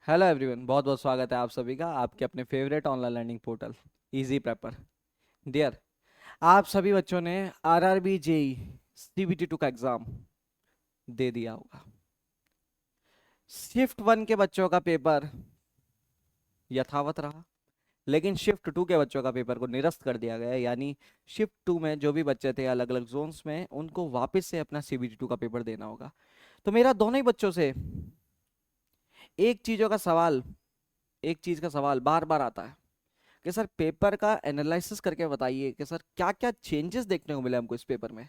Hello everyone, बहुत बहुत स्वागत है आप सभी का आपके अपने favourite online learning portal Easy Paper. Dear, आप सभी बच्चों ने आरआरबी जेई सीबीटी 2 का एग्जाम दे दिया होगा। शिफ्ट 1 के बच्चों का पेपर यथावत रहा, लेकिन शिफ्ट 2 के बच्चों का पेपर को निरस्त कर दिया गया है। यानी शिफ्ट 2 में जो भी बच्चे थे अलग अलग जोन्स में, उनको वापस से अपना सीबीटी 2 का पेपर देना होगा। तो मेरा दोनों ही बच्चों से एक चीजों का सवाल एक चीज का सवाल बार बार आता है कि सर पेपर का एनालिसिस करके बताइए कि सर क्या क्या चेंजेस देखने को मिले हमको इस पेपर में,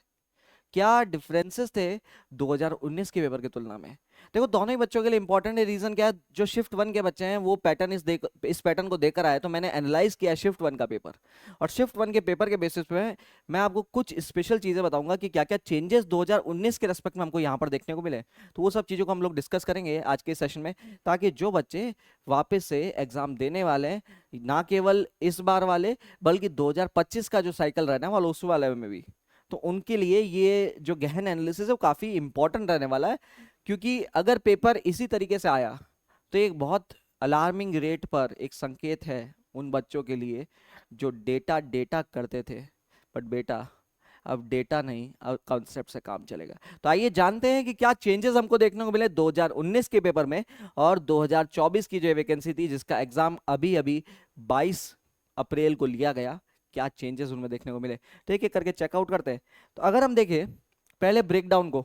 क्या डिफरेंसेस थे 2019 के पेपर की तुलना में। देखो, दोनों ही बच्चों के लिए इंपॉर्टेंट है। रीजन क्या है? जो शिफ्ट 1 के बच्चे हैं वो पैटर्न इस पैटर्न को देकर आए, तो मैंने एनालाइज किया शिफ्ट 1 का पेपर। और शिफ्ट 1 के पेपर के बेसिस पे मैं आपको कुछ स्पेशल चीजें बताऊंगा कि क्या क्या चेंजेस 2019 के रेस्पेक्ट में हमको यहाँ पर देखने को मिले। तो वो सब चीजों को हम लोग डिस्कस करेंगे आज के सेशन में, ताकि जो बच्चे वापस से एग्जाम देने वाले हैं, ना केवल इस बार वाले बल्कि 2025 का जो साइकिल रहने वाला उस वाले में भी, तो उनके लिए ये जो गहन एनालिसिस है वो काफी इंपॉर्टेंट रहने वाला है। क्योंकि अगर पेपर इसी तरीके से आया तो एक बहुत अलार्मिंग रेट पर एक संकेत है उन बच्चों के लिए जो डेटा डेटा करते थे। बट बेटा, अब डेटा नहीं, अब कॉन्सेप्ट से काम चलेगा। तो आइए जानते हैं कि क्या चेंजेस हमको देखने को मिले 2019 के पेपर में और 2024 की जो वैकेंसी थी जिसका एग्जाम अभी अभी 22 अप्रैल को लिया गया, क्या चेंजेस उनमें देखने को मिले। तो एक एक करके चेकआउट करते हैं। तो अगर हम देखें पहले ब्रेकडाउन को,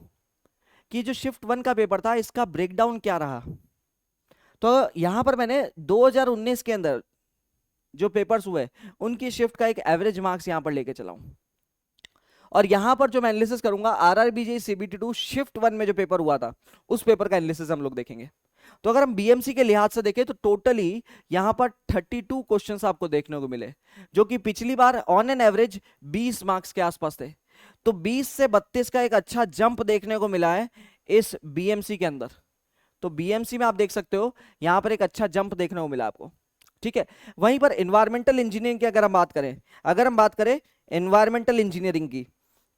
कि जो शिफ्ट 1 का पेपर था इसका ब्रेकडाउन क्या रहा, तो यहां पर मैंने 2019 के अंदर जो पेपर्स हुए उनकी शिफ्ट का एक एवरेज मार्क्स यहां पर लेके चला हूं। और यहां पर जो मैं एनालिसिस करूंगा आरआरबीजे सीबीटी 2 शिफ्ट 1 में जो पेपर हुआ था उस पेपर का एनालिसिस हम लोग देखेंगे। तो अगर हम बीएमसी के लिहाज से देखें तो टोटली यहां पर 32 क्वेश्चंस आपको देखने को मिले, जो कि पिछली बार ऑन एन एवरेज 20 मार्क्स के आसपास थे। तो 20 से 32 का एक अच्छा जंप देखने को मिला है इस बीएमसी के अंदर। तो बीएमसी में आप देख सकते हो यहां पर एक अच्छा जंप देखने को मिला आपको। ठीक है। वहीं पर एनवायरमेंटल इंजीनियरिंग की अगर हम बात करें एनवायरमेंटल इंजीनियरिंग की,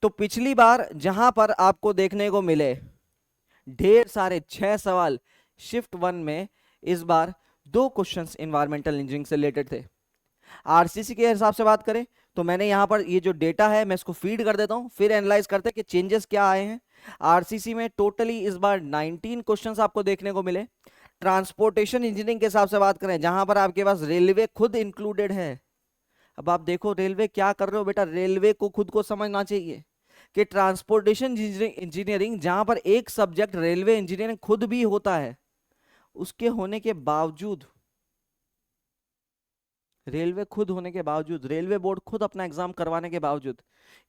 तो पिछली बार जहां पर आपको देखने को मिले ढेर सारे 6 सवाल शिफ्ट 1 में, इस बार 2 क्वेश्चंस एनवायरमेंटल इंजीनियरिंग से रिलेटेड थे। आरसीसी के हिसाब से बात करें तो मैंने यहां पर ये जो डेटा है मैं इसको फीड कर देता हूं, फिर एनालाइज करते हैं कि चेंजेस क्या आए हैं। आरसीसी में टोटली इस बार 19 क्वेश्चंस आपको देखने को मिले। ट्रांसपोर्टेशन इंजीनियरिंग के हिसाब से बात करें जहां पर आपके पास रेलवे खुद इंक्लूडेड है। अब आप देखो रेलवे क्या कर रहे हो बेटा, रेलवे को खुद को समझना चाहिए कि ट्रांसपोर्टेशन इंजीनियरिंग जहां पर एक सब्जेक्ट रेलवे इंजीनियरिंग खुद भी होता है, उसके होने के बावजूद, रेलवे खुद होने के बावजूद, रेलवे बोर्ड खुद अपना एग्जाम करवाने के बावजूद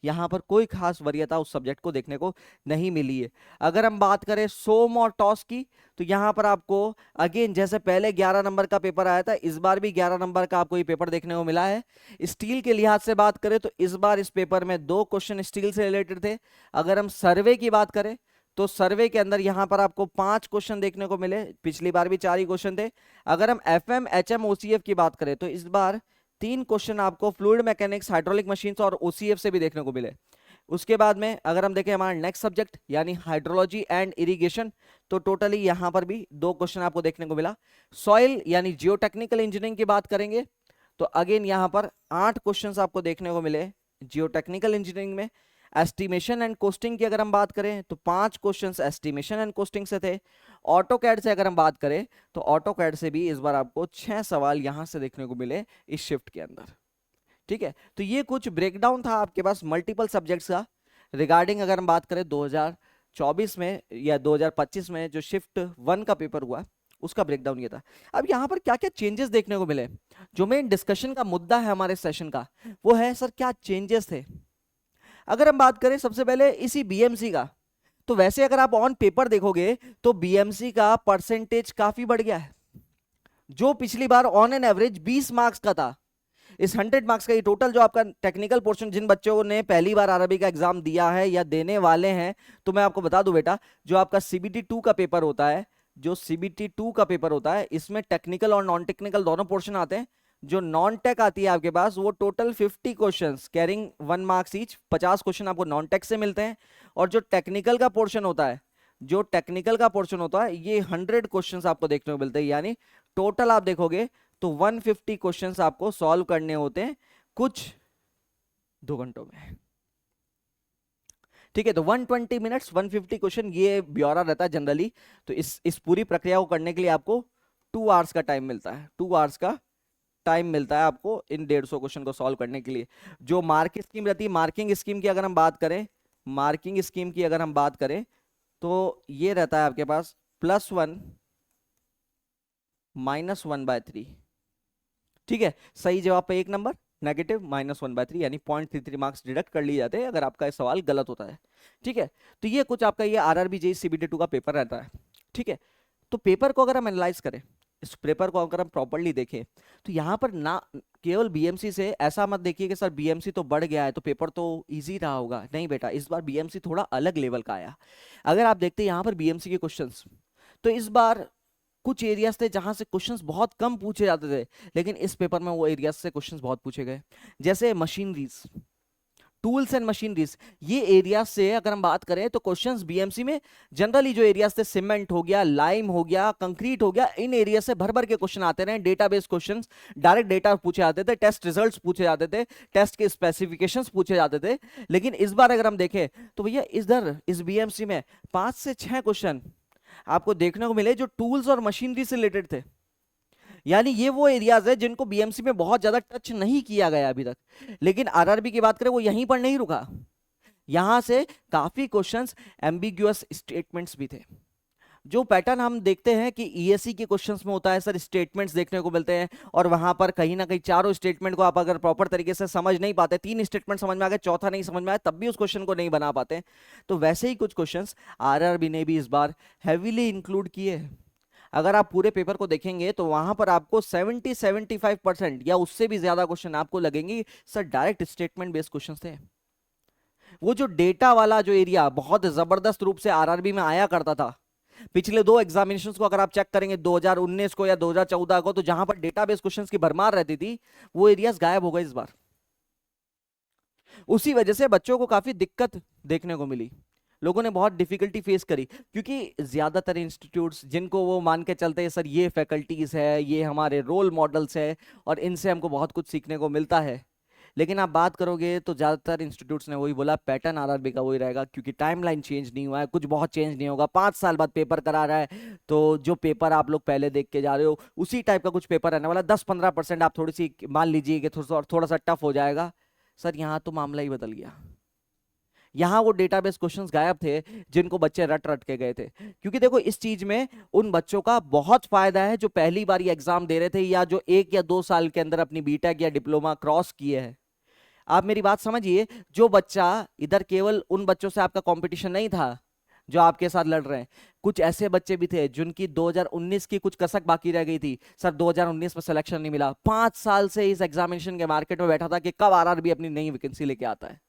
यहां पर कोई खास वरीयता उस सब्जेक्ट को देखने को नहीं मिली है। अगर हम बात करें सोम और टॉस की, तो यहां पर आपको अगेन जैसे पहले 11 नंबर का पेपर आया था, इस बार भी 11 नंबर का आपको ये पेपर देखने को मिला है। स्टील के लिहाज से बात करें तो इस बार इस पेपर में 2 क्वेश्चन स्टील से रिलेटेड थे। अगर हम सर्वे की बात करें तो सर्वे के अंदर यहां पर आपको 5 क्वेश्चन देखने को मिले, पिछली बार भी 4 ही क्वेश्चन थे। अगर हम एफएम एचएम ओसीएफ की बात करें तो इस बार 3 क्वेश्चन आपको फ्लूइड मैकेनिक्स हाइड्रोलिक मशीन्स और ओसीएफ से भी देखने को मिले। उसके बाद में अगर हम देखें हमारा नेक्स्ट सब्जेक्ट यानी हाइड्रोलॉजी एंड इरिगेशन, तो टोटली यहां पर भी 2 क्वेश्चन आपको देखने को मिला। सॉइल यानी जियोटेक्निकल इंजीनियरिंग की बात करेंगे तो अगेन यहां पर 8 क्वेश्चन आपको देखने को मिले जियोटेक्निकल इंजीनियरिंग में। एस्टिमेशन एंड कोस्टिंग की अगर हम बात करें तो 5 क्वेश्चंस एस्टिमेशन एंड कोस्टिंग से थे। ऑटो कैड से अगर हम बात करें तो ऑटो कैड से भी इस बार आपको 6 सवाल यहां से देखने को मिले इस शिफ्ट के अंदर। ठीक है। तो ये कुछ ब्रेकडाउन था आपके पास मल्टीपल सब्जेक्ट्स का रिगार्डिंग। अगर हम बात करें 2024 में या 2025 में जो शिफ्ट 1 का पेपर हुआ उसका ब्रेकडाउन ये था। अब यहां पर क्या क्या चेंजेस देखने को मिले, जो मेन डिस्कशन का मुद्दा है हमारे सेशन का वो है सर क्या चेंजेस थे। अगर हम बात करें सबसे पहले इसी बीएमसी का, तो वैसे अगर आप ऑन पेपर देखोगे तो बीएमसी का परसेंटेज काफी बढ़ गया है। जो पिछली बार ऑन एन एवरेज 20 मार्क्स का था, इस 100 मार्क्स का ये टोटल जो आपका टेक्निकल पोर्शन जिन बच्चों ने पहली बार आरआरबी का एग्जाम दिया है या देने वाले हैं, तो मैं आपको बता दूं बेटा, जो आपका सीबीटी 2 का पेपर होता है, जो सीबीटी 2 का पेपर होता है इसमें टेक्निकल और नॉन टेक्निकल दोनों पोर्शन आते हैं। जो नॉन टेक आती है आपके पास वो total 50 questions carrying 1 marks each, 50 question आपको नॉन टेक से मिलते हैं। और जो टेक्निकल का पोर्शन होता है जो टेक्निकल का पोर्शन होता है ये 100 क्वेश्चंस आपको देखने को मिलते हैं, यानी टोटल आप देखोगे तो 150 क्वेश्चंस आपको सॉल्व करने होते हैं कुछ 2 घंटों में। ठीक है, तो 120 मिनट्स 150 क्वेश्चन, ये ब्यौरा रहता है जनरली। तो इस पूरी प्रक्रिया को करने के लिए आपको 2 आवर्स का टाइम मिलता है, 2 आवर्स का टाइम मिलता है आपको इन 150 क्वेश्चन को सॉल्व करने के लिए। जो मार्किंग स्कीम रहती है, मार्किंग स्कीम की अगर हम बात करें, मार्किंग स्कीम की अगर हम बात करें तो ये रहता है आपके पास +1 -1/3। ठीक है, सही जवाब पे 1 नंबर, नेगेटिव -1/3, यानी 0.33 मार्क्स डिडक्ट कर लिए जाते हैं अगर आपका सवाल गलत होता है। ठीक है, तो ये कुछ आपका ये आरआरबी जेईई सीबीटी 2 का पेपर रहता है। ठीक है, तो पेपर को अगर हम एनालाइज करें, इस पेपर को अगर हम प्रॉपर्ली देखें, तो यहाँ पर ना केवल बीएमसी से ऐसा मत देखिए कि सर बीएमसी तो बढ़ गया है तो पेपर तो इजी रहा होगा। नहीं बेटा, इस बार बीएमसी थोड़ा अलग लेवल का आया। अगर आप देखते हैं यहाँ पर बीएमसी के क्वेश्चंस, तो इस बार कुछ एरियाज थे जहां से क्वेश्चंस बहुत कम पूछे जाते थे, लेकिन इस पेपर में वो एरियाज से क्वेश्चंस बहुत पूछे गए। जैसे मशीनरीज, टूल्स एंड मशीनरीज, ये एरियाज से अगर हम बात करें तो क्वेश्चंस बीएमसी में जनरली जो एरियाज थे, सीमेंट हो गया, लाइम हो गया, कंक्रीट हो गया, इन एरिया से भर भर के क्वेश्चन आते रहे। डेटाबेस क्वेश्चंस, डायरेक्ट डेटा पूछे जाते थे, टेस्ट रिजल्ट्स पूछे जाते थे, टेस्ट के स्पेसिफिकेशंस पूछे जाते थे। लेकिन इस बार अगर हम देखें तो भैया इधर इस बीएमसी में 5 से 6 क्वेश्चन आपको देखने को मिले जो टूल्स और मशीनरी से रिलेटेड थे। यानी ये वो एरियाज है जिनको बीएमसी में बहुत ज्यादा टच नहीं किया गया अभी तक। लेकिन आरआरबी की बात करें, वो यहीं पर नहीं रुका, यहां से काफी क्वेश्चंस एम्बिग्युअस स्टेटमेंट्स भी थे। जो पैटर्न हम देखते हैं कि ईएससी के क्वेश्चंस में होता है सर, स्टेटमेंट्स देखने को मिलते हैं और वहां पर कहीं ना कहीं चारों स्टेटमेंट को आप अगर प्रॉपर तरीके से समझ नहीं पाते, 3 स्टेटमेंट समझ में आ गए, चौथा नहीं समझ में आया, तब भी उस क्वेश्चन को नहीं बना पाते। तो वैसे ही कुछ क्वेश्चंस आरआरबी ने भी इस बार हैवीली इंक्लूड किए हैं। अगर आप पूरे पेपर को देखेंगे तो वहां पर आपको 70-75% या उससे भी ज्यादा क्वेश्चन आपको लगेंगे sir direct statement based question थे। वो जो डेटा वाला जो एरिया बहुत जबरदस्त रूप से आरआरबी में आया करता था, पिछले 2 एग्जामिनेशंस को अगर आप चेक करेंगे 2019 को या 2014 को, तो जहां पर डेटाबेस क्वेश्चंस की भरमार रहती थी, वो एरियाज गायब हो गए इस बार। उसी वजह से बच्चों को काफी दिक्कत देखने को मिली, लोगों ने बहुत डिफिकल्टी फेस करी, क्योंकि ज्यादातर इंस्टीट्यूट्स जिनको वो मान के चलते हैं सर ये फैकल्टीज है, ये हमारे रोल मॉडल्स है और इनसे हमको बहुत कुछ सीखने को मिलता है। लेकिन आप बात करोगे तो ज्यादातर इंस्टीट्यूट्स ने वही बोला, पैटर्न आरआरबी का वही रहेगा, क्योंकि टाइमलाइन चेंज नहीं हुआ है, कुछ बहुत चेंज नहीं होगा। 5 साल बाद पेपर करा रहा है, तो जो पेपर आप लोग पहले देख के जा रहे हो उसी टाइप का कुछ पेपर रहने वाला। 10-15% आप थोड़ी सी मान लीजिए कि थोड़ा सा टफ हो जाएगा। सर यहाँ तो मामला ही बदल गया, यहाँ वो डेटाबेस क्वेश्चंस गायब थे जिनको बच्चे रट रट के गए थे। क्योंकि देखो इस चीज में उन बच्चों का बहुत फायदा है जो पहली बार ये एग्जाम दे रहे थे या जो 1 या 2 साल के अंदर अपनी बीटेक या डिप्लोमा क्रॉस किए हैं। आप मेरी बात समझिए, जो बच्चा इधर केवल उन बच्चों से आपका कंपटीशन नहीं था जो आपके साथ लड़ रहे हैं, कुछ ऐसे बच्चे भी थे जिनकी 2019 की कुछ कसक बाकी रह गई थी, सर 2019 में सिलेक्शन नहीं मिला, 5 साल से इस एग्जामिनेशन के मार्केट में बैठा था कि कब आरआरबी अपनी नई वैकेंसी लेके आता है।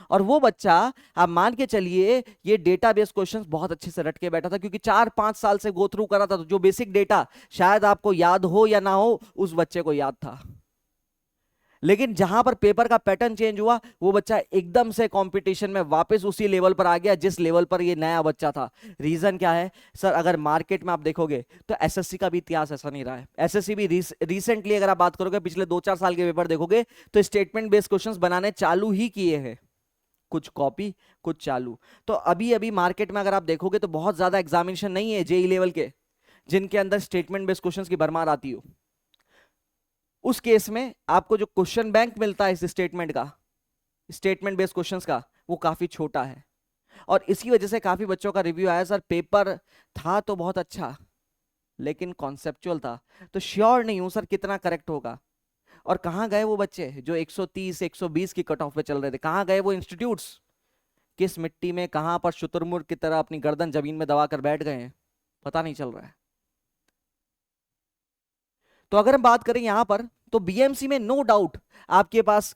और वो बच्चा, आप मान के चलिए, ये डेटाबेस क्वेश्चंस बहुत अच्छे से रट के बैठा था, क्योंकि 4-5 साल से गो थ्रू करा था, तो जो बेसिक डेटा शायद आपको याद हो या ना हो, उस बच्चे को याद था। लेकिन जहां पर पेपर का पैटर्न चेंज हुआ, वो बच्चा एकदम से कंपटीशन में वापस उसी लेवल पर आ गया जिस लेवल पर ये नया बच्चा था। रीजन क्या है सर? अगर मार्केट में आप देखोगे तो एसएससी का भी इतिहास ऐसा नहीं रहा है। एसएससी भी रिसेंटली अगर आप बात करोगे, पिछले 2-4 साल के पेपर देखोगे तो स्टेटमेंट बेस्ड क्वेश्चंस बनाने चालू ही किए हैं, कुछ कॉपी कुछ चालू। तो अभी अभी मार्केट में अगर आप देखोगे तो बहुत ज्यादा एग्जामिनेशन नहीं है जेई लेवल के जिनके अंदर स्टेटमेंट बेस्ड क्वेश्चंस की भरमार आती हो। उस केस में आपको जो क्वेश्चन बैंक मिलता है इस स्टेटमेंट का, स्टेटमेंट बेस्ड क्वेश्चंस का, वो काफी छोटा है। और इसी वजह से काफी बच्चों का रिव्यू आया, सर पेपर था तो बहुत अच्छा लेकिन कॉन्सेप्चुअल था, तो श्योर नहीं हूं सर कितना करेक्ट होगा। और कहां गए वो बच्चे जो 130-120 की कट ऑफ पे चल रहे थे? कहां गए वो इंस्टीट्यूट्स? किस मिट्टी में कहां पर शुतुरमुर्ग की तरह अपनी गर्दन जमीन में दबाकर बैठ गए हैं, पता नहीं चल रहा है। तो अगर हम बात करें यहां पर, तो बीएमसी में नो डाउट आपके पास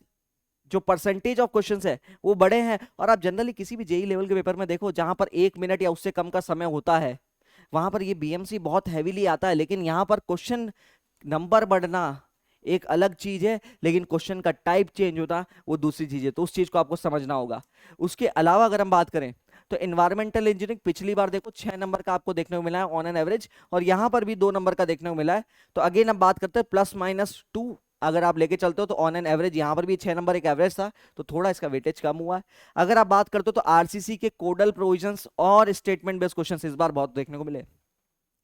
जो परसेंटेज ऑफ क्वेश्चंस है वो बड़े हैं। और आप जनरली किसी भी जेई लेवल के पेपर में देखो जहां पर 1 मिनट या उससे कम का समय होता है, वहां पर ये बीएमसी बहुत हैवीली आता है। लेकिन यहां पर क्वेश्चन नंबर बढ़ना एक अलग चीज है, लेकिन क्वेश्चन का टाइप चेंज होता वो दूसरी चीज है, तो उस चीज को आपको समझना होगा। उसके अलावा अगर हम बात करें तो एनवायरमेंटल इंजीनियरिंग पिछली बार देखो 6 नंबर का आपको देखने को मिला है ऑन एन एवरेज, और यहां पर भी 2 नंबर का देखने को मिला है। तो अगेन अब बात करते हैं +-2 अगर आप लेके चलते हो तो ऑन एन एवरेज यहां पर भी 6 नंबर एक एवरेज था, तो थोड़ा इसका वेटेज कम हुआ है। अगर आप बात करते हो तो आरसीसी के कोडल प्रोविजंस और स्टेटमेंट बेस्ड क्वेश्चंस इस बार बहुत देखने को मिले।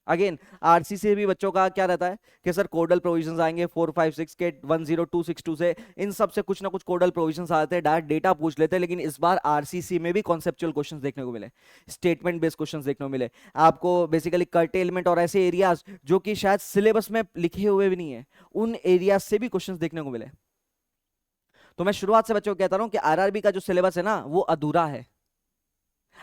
अगेन आरसी से भी बच्चों का क्या रहता है कि सर कोडल प्रोविजंस आएंगे 456 के 10262 से, इन सब से कुछ ना कुछ कोडल प्रोविजंस आते हैं, डायरेक्ट डेटा पूछ लेते हैं। लेकिन इस बार आरसीसी में भी कॉन्सेप्चुअल क्वेश्चंस देखने को मिले, स्टेटमेंट बेस्ड क्वेश्चंस देखने को मिले आपको, बेसिकली कर्टेलमेंट और ऐसे एरियाज जो कि शायद सिलेबस में लिखे हुए भी नहीं है, उन एरियाज से भी क्वेश्चंस देखने को मिले। तो मैं शुरुआत से बच्चों को कहता रहा हूं कि आरआरबी का जो सिलेबस है ना वो अधूरा है,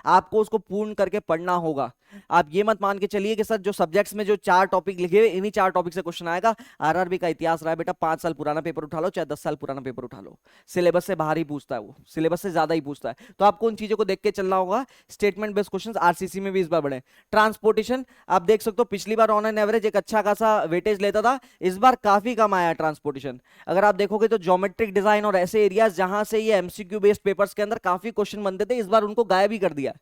आपको उसको पूर्ण करके पढ़ना होगा। आप ये मत मान के चलिए कि सर जो सब्जेक्ट्स में जो 4 टॉपिक लिखे हुए इन्हीं 4 टॉपिक से क्वेश्चन आएगा। आरआरबी का इतिहास रहा है बेटा, 5 साल पुराना पेपर उठा लो चाहे 10 साल पुराना पेपर उठा लो, सिलेबस से बाहर ही पूछता है, वो सिलेबस से ज्यादा ही पूछता है। तो आपको उन चीजों को देख के चलना होगा। स्टेटमेंट बेस्ड क्वेश्चन आरसीसी में भी इस बार बढ़े। ट्रांसपोर्टेशन आप देख सकते हो पिछली बार ऑन एन एवरेज एक अच्छा खासा वेटेज लेता था, इस बार काफी कम आया ट्रांसपोर्टेशन। अगर आप देखोगे तो ज्योमेट्रिक डिजाइन और ऐसे एरियाज जहां से ये एमसीक्यू बेस्ड पेपर्स के अंदर काफी क्वेश्चन बनते थे, इस बार उनको गायब ही कर दिया,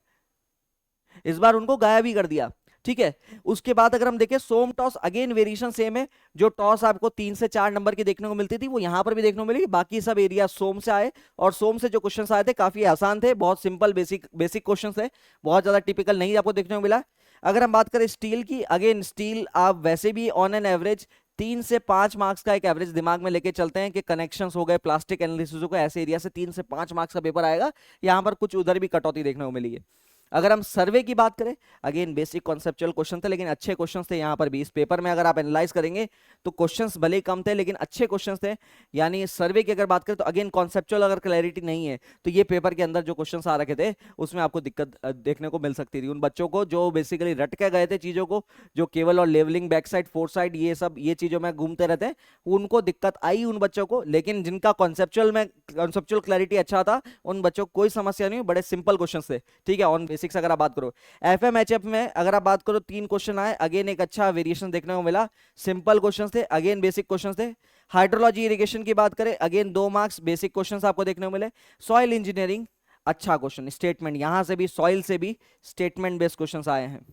इस बार उनको गायब ही कर दिया। ठीक है, उसके बाद अगर हम देखें सोम टॉस, अगेन वेरिएशन सेम है, जो टॉस आपको 3 से 4 नंबर की देखने को मिलती थी वो यहां पर भी देखने को मिली। बाकी सब एरिया सोम से आए, और सोम से जो क्वेश्चंस आए थे काफी आसान थे, बहुत सिंपल बेसिक बेसिक क्वेश्चंस थे, बहुत ज्यादा टिपिकल नहीं आपको देखने को मिला। अगर हम बात करें स्टील की, अगेन स्टील आप वैसे भी ऑन एन एवरेज 3 से 5 मार्क्स का एक एवरेज दिमाग में लेके चलते हैं कि कनेक्शंस हो गए, प्लास्टिक एनालिसिस हो गए, ऐसे एरिया से 3 से 5 मार्क्स का पेपर आएगा। यहां पर कुछ उधर भी कटौती देखने को मिली है। अगर हम सर्वे की बात करें, अगेन बेसिक कॉन्सेप्चुअल क्वेश्चन थे लेकिन अच्छे क्वेश्चंस थे यहां पर भी। इस पेपर में अगर आप एनालाइज करेंगे तो क्वेश्चंस भले कम थे लेकिन अच्छे क्वेश्चंस थे। यानी सर्वे की अगर बात करें तो अगेन कॉन्सेप्चुअल अगर क्लैरिटी नहीं है तो ये पेपर के अंदर जो क्वेश्चंस आ रखे थे उसमें आपको दिक्कत देखने को मिल सकती थी। उन बच्चों को जो बेसिकली रट के गए थे चीजों को, जो केवल और levelling, back sight, fore sight, ये सब ये चीजों में घूमते रहते हैं, उनको दिक्कत आई उन बच्चों को। लेकिन जिनका कॉन्सेप्चुअल क्लैरिटी अच्छा था उन बच्चों को कोई समस्या नहीं, बड़े सिंपल क्वेश्चन थे। ठीक है, ऑन बेसिक्स अगर आप बात करो, एफएमएचएफ में अगर आप बात करो 3 क्वेश्चन आए, अगेन एक अच्छा वेरिएशन देखने को मिला, सिंपल क्वेश्चन थे, अगेन बेसिक क्वेश्चन थे। हाइड्रोलॉजी इरिगेशन की बात करें, अगेन 2 मार्क्स, बेसिक क्वेश्चन आपको देखने को मिले। सॉइल इंजीनियरिंग अच्छा क्वेश्चन, स्टेटमेंट, यहां से भी सॉइल से भी स्टेटमेंट बेस्ड क्वेश्चन आए हैं,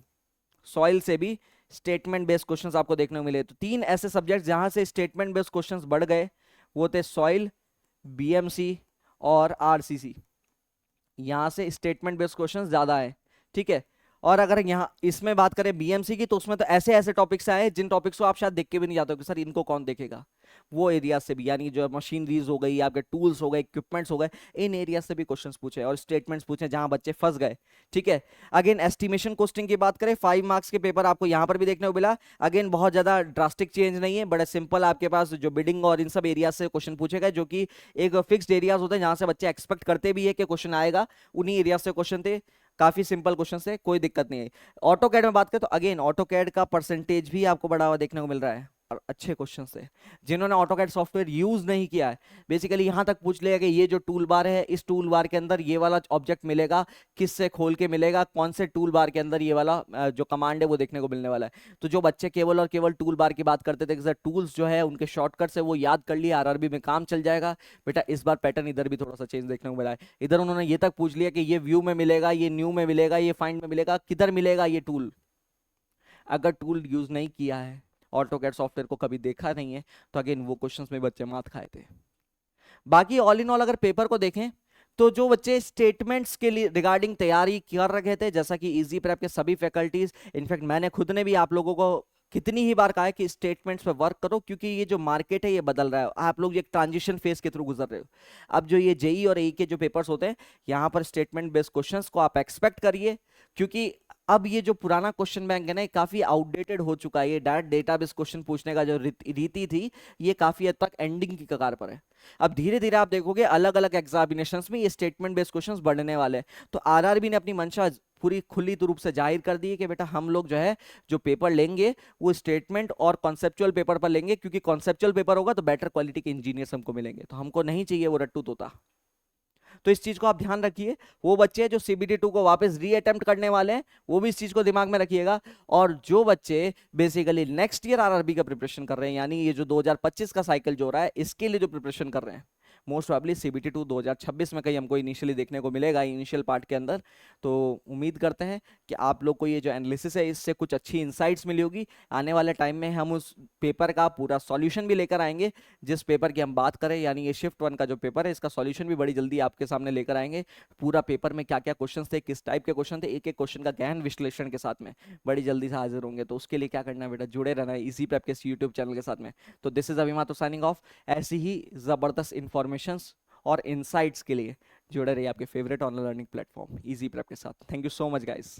सॉइल से भी स्टेटमेंट बेस्ड क्वेश्चंस आपको देखने को मिले। तो 3 ऐसे सब्जेक्ट जहां से स्टेटमेंट बेस्ड क्वेश्चंस बढ़ गए वो थे सॉइल, बीएमसी और आरसीसी, यहां से स्टेटमेंट बेस्ड क्वेश्चंस ज्यादा है। ठीक है, और अगर यहां इसमें बात करें बीएमसी की तो उसमें तो ऐसे ऐसे टॉपिक्स आए जिन टॉपिक्स को आप शायद देख के भी नहीं जाते हो कि सर इनको कौन देखेगा, वो एरिया से भी, यानी जो मशीनरीज हो गई, आपके टूल्स हो गए, इक्विपमेंट्स हो गए, इन एरिया से भी क्वेश्चंस पूछे और स्टेटमेंट्स पूछे जहां बच्चे फंस गए। ठीक है, अगेन एस्टिमेशन कोस्टिंग की बात करें, 5 मार्क्स के पेपर आपको यहां पर भी देखने को मिला। अगेन बहुत ज्यादा ड्रास्टिक चेंज नहीं है, बड़े सिंपल आपके पास जो बिडिंग और इन सब एरिया से क्वेश्चन पूछे गए, जो कि एक फिक्स्ड एरियाज होते हैं जहां से बच्चे एक्सपेक्ट करते भी है कि क्वेश्चन आएगा, उन्हीं एरिया से क्वेश्चन थे, काफी सिंपल क्वेश्चन से, कोई दिक्कत नहीं है। ऑटो कैड में बात करें तो अगेन ऑटो कैड का परसेंटेज भी आपको बढ़ा हुआ देखने को मिल रहा है और अच्छे क्वेश्चन से। जिन्होंने ऑटोकैड सॉफ्टवेयर यूज नहीं किया है, बेसिकली यहां तक पूछ लिया कि ये जो टूल बार है, इस टूल बार के अंदर ये वाला ऑब्जेक्ट मिलेगा, किससे खोल के मिलेगा, कौन से टूल बार के अंदर ये वाला जो कमांड है वो देखने को मिलने वाला है। तो जो बच्चे केवल और केवल टूल बार की बात करते थे कि सर टूल्स जो है उनके शॉर्टकट से वो याद कर लिया, आरआरबी में काम चल जाएगा, बेटा इस बार पैटर्न इधर भी थोड़ा सा चेंज देखने को मिला है। इधर उन्होंने ये तक पूछ लिया कि ये व्यू में मिलेगा, ये न्यू में मिलेगा, ये फाइंड में मिलेगा, किधर मिलेगा ये टूल। अगर टूल यूज नहीं किया है, ऑटोकैड सॉफ्टवेयर को कभी देखा नहीं है, तो अगेन वो क्वेश्चंस में बच्चे मात खाए थे। बाकी ऑल इन ऑल अगर पेपर को देखें तो जो बच्चे स्टेटमेंट्स के लिए रिगार्डिंग तैयारी कर रखे थे, जैसा कि इजी प्रेप के सभी फैकल्टीज, इनफैक्ट मैंने खुद ने भी आप लोगों को कितनी ही बार कहा है कि स्टेटमेंट्स पे वर्क करो, क्योंकि ये जो मार्केट है ये बदल रहा है, आप लोग एक ट्रांजिशन फेज के थ्रू गुजर रहे हो। अब जो ये जेई और एई के जो पेपर्स होते हैं, यहाँ पर स्टेटमेंट बेस्ड क्वेश्चंस को आप एक्सपेक्ट करिए, क्योंकि अब ये जो पुराना क्वेश्चन बैंक है ना, काफी आउटडेटेड हो चुका है। ये डायरेक्ट डेटाबेस क्वेश्चन पूछने का जो रीति थी, ये काफी हद तक एंडिंग की कगार पर है। अब धीरे धीरे आप देखोगे अलग अलग एग्जामिनेशंस में ये स्टेटमेंट बेस्ड क्वेश्चंस बढ़ने वाले हैं। तो आरआरबी ने अपनी मंशा पूरी खुली रूप से जाहिर कर दी है कि बेटा हम लोग जो है जो पेपर लेंगे वो स्टेटमेंट और कॉन्सेप्चुअल पेपर पर लेंगे, क्योंकि कॉन्सेप्चुअल पेपर होगा तो बेटर क्वालिटी के इंजीनियर्स हमको मिलेंगे, तो हमको नहीं चाहिए वो रट्टू तोता। तो इस चीज को आप ध्यान रखिए। वो बच्चे जो CBT 2 को वापस री अटेम्प्ट करने वाले हैं वो भी इस चीज को दिमाग में रखिएगा। और जो बच्चे बेसिकली नेक्स्ट ईयर आरआरबी का प्रिपरेशन कर रहे हैं, यानी ये जो 2025 का साइकिल जो हो रहा है इसके लिए जो प्रिपरेशन कर रहे हैं, मोस्ट प्रॉब्ली CBT 2 2026 में कहीं हमको इनिशियली देखने को मिलेगा इनिशियल पार्ट के अंदर। तो उम्मीद करते हैं कि आप लोग को ये जो एनालिसिस है इससे कुछ अच्छी इंसाइट्स मिली होगी। आने वाले टाइम में हम उस पेपर का पूरा सॉल्यूशन भी लेकर आएंगे जिस पेपर की हम बात करें, यानी ये शिफ्ट 1 का जो पेपर है इसका सॉल्यूशन भी बड़ी जल्दी आपके सामने लेकर आएंगे। पूरा पेपर में क्या क्या क्वेश्चन थे, किस टाइप के क्वेश्चन थे, एक एक क्वेश्चन का गहन विश्लेषण के साथ में बड़ी जल्दी से हाजिर होंगे। तो उसके लिए क्या करना है बेटा, जुड़े रहना है इजी प्रेप के यूट्यूब चैनल के साथ में। तो दिस इज अभिमातो साइनिंग ऑफ। ऐसी ही जबरदस्त इंफॉर्मेशन और इंसाइट्स के लिए जुड़े रहिए आपके favourite online learning platform easy prep के साथ। Thank you so much guys.